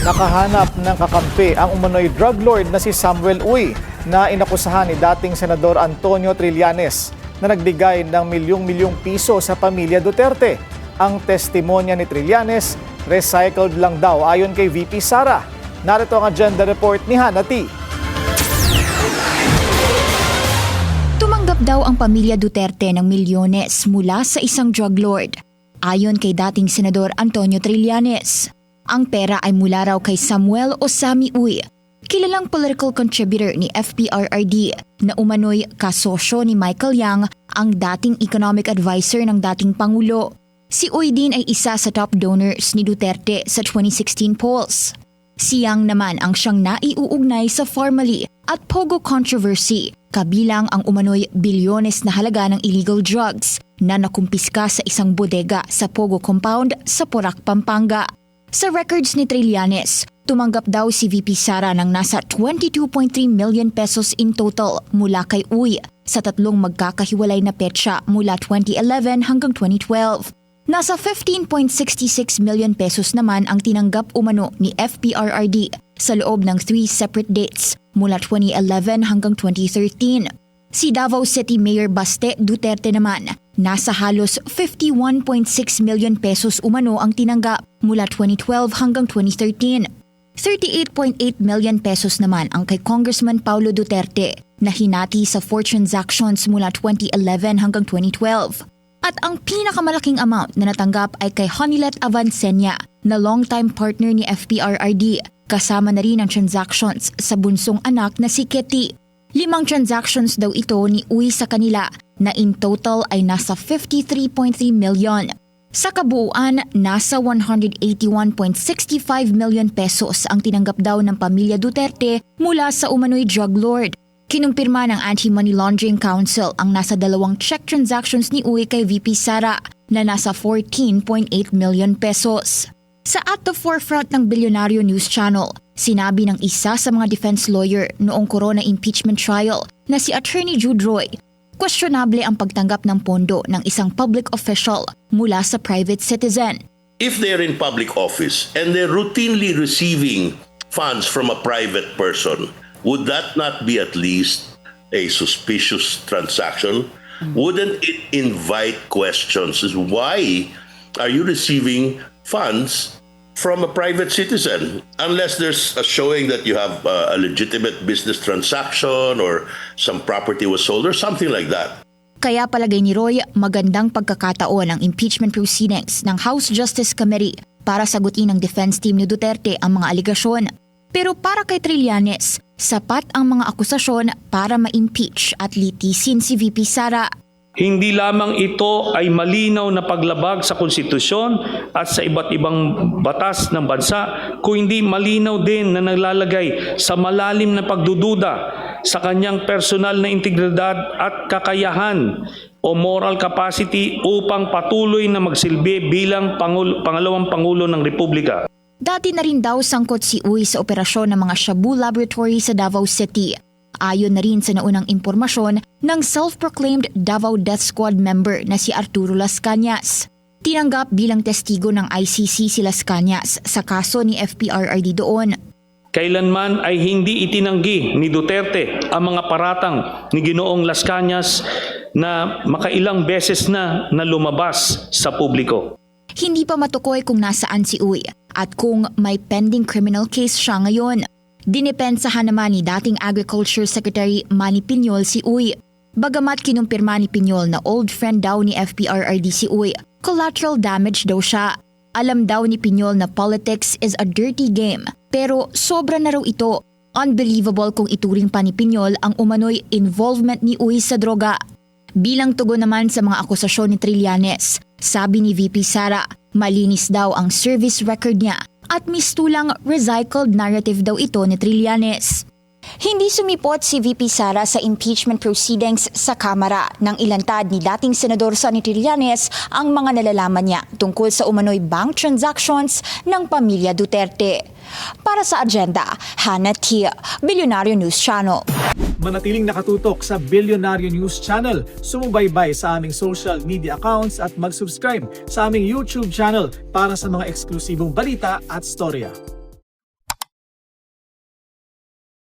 Nakahanap ng kakampi ang umano'y drug lord na si Samuel Uy na inakusahan ni dating Senador Antonio Trillanes na nagbigay ng milyong-milyong piso sa pamilya Duterte. Ang testimonya ni Trillanes, recycled lang daw ayon kay VP Sara. Narito ang agenda report ni Hannah T. Tumanggap daw ang pamilya Duterte ng milyones mula sa isang drug lord. Ayon kay dating Senador Antonio Trillanes, ang pera ay mula raw kay Samuel o Sammy Uy, kilalang political contributor ni FPRRD na umano'y kasosyo ni Michael Yang, ang dating economic advisor ng dating Pangulo. Si Uy din ay isa sa top donors ni Duterte sa 2016 polls. Si Yang naman ang siyang naiuugnay sa Formally at Pogo controversy, kabilang ang umano'y bilyones na halaga ng illegal drugs na nakumpiska sa isang bodega sa Pogo compound sa Porac, Pampanga. Sa records ni Trillanes, tumanggap daw si VP Sara ng nasa 22.3 million pesos in total mula kay Uy sa tatlong magkakahiwalay na petsa mula 2011 hanggang 2012. Nasa 15.66 million pesos naman ang tinanggap umano ni FPRRD sa loob ng 3 separate dates mula 2011 hanggang 2013. Si Davao City Mayor Baste Duterte naman, nasa halos 51.6 million pesos umano ang tinanggap mula 2012 hanggang 2013. 38.8 million pesos naman ang kay Congressman Paulo Duterte na hinati sa 4 transactions mula 2011 hanggang 2012. At ang pinakamalaking amount na natanggap ay kay Honilet Avancenia na longtime partner ni FPRRD, kasama na rin ang transactions sa bunsong anak na si Ketty. 5 transactions daw ito ni Uy sa kanila na in total ay nasa 53.3 million. Sa kabuuan, nasa 181.65 million pesos ang tinanggap daw ng pamilya Duterte mula sa umano'y drug lord. Kinumpirma ng Anti-Money Laundering Council ang nasa 2 check transactions ni Uy kay VP Sara na nasa 14.8 million pesos. Sa At the Forefront ng Bilyonaryo News Channel, sinabi ng isa sa mga defense lawyer noong corona impeachment trial na si Attorney Jude Roy, questionable ang pagtanggap ng pondo ng isang public official mula sa private citizen. If they're in public office and they're routinely receiving funds from a private person, would that not be at least a suspicious transaction? Wouldn't it invite questions as why are you receiving funds from a private citizen unless there's a showing that you have a legitimate business transaction or some property was sold or something like that? Kaya palagay ni Roy, magandang pagkakataon ang impeachment proceedings ng House Justice Committee para sagutin ng defense team ni Duterte ang mga aligasyon. Pero para kay Trillanes, sapat ang mga akusasyon para ma-impeach at litisin si VP Sara. Hindi lamang ito ay malinaw na paglabag sa konstitusyon at sa iba't ibang batas ng bansa, kundi malinaw din na naglalagay sa malalim na pagdududa sa kanyang personal na integridad at kakayahan o moral capacity upang patuloy na magsilbi bilang pangalawang Pangulo ng Republika. Dati na rin daw sangkot si Uy sa operasyon ng mga Shabu Laboratory sa Davao City. Ayon na rin sa naunang impormasyon ng self-proclaimed Davao Death Squad member na si Arturo Las Cañas. Tinanggap bilang testigo ng ICC si Las Cañas sa kaso ni FPRRD doon. Kailanman ay hindi itinanggi ni Duterte ang mga paratang ni Ginoong Las Cañas na makailang beses na lumabas sa publiko. Hindi pa matukoy kung nasaan si Uy at kung may pending criminal case siya ngayon. Dinipensahan naman ni dating Agriculture Secretary Manny Piñol si Uy. Bagamat kinumpirma ni Piñol na old friend daw ni FPRRD si Uy, collateral damage daw siya. Alam daw ni Piñol na politics is a dirty game, pero sobra na raw ito. Unbelievable kung ituring pa ni Piñol ang umano'y involvement ni Uy sa droga. Bilang tugon naman sa mga akusasyon ni Trillanes, sabi ni VP Sara, malinis daw ang service record niya at mistulang recycled narrative daw ito ni Trillanes. Hindi sumipot si VP Sara sa impeachment proceedings sa Kamara nang ilantad ni dating Senador Sonny Trillanes ang mga nalalaman niya tungkol sa umano'y bank transactions ng pamilya Duterte. Para sa agenda, Hannah T. Bilyonaryo News Channel. Manatiling nakatutok sa Bilyonaryo News Channel, sumubaybay sa aming social media accounts at mag-subscribe sa aming YouTube channel para sa mga eksklusibong balita at storya.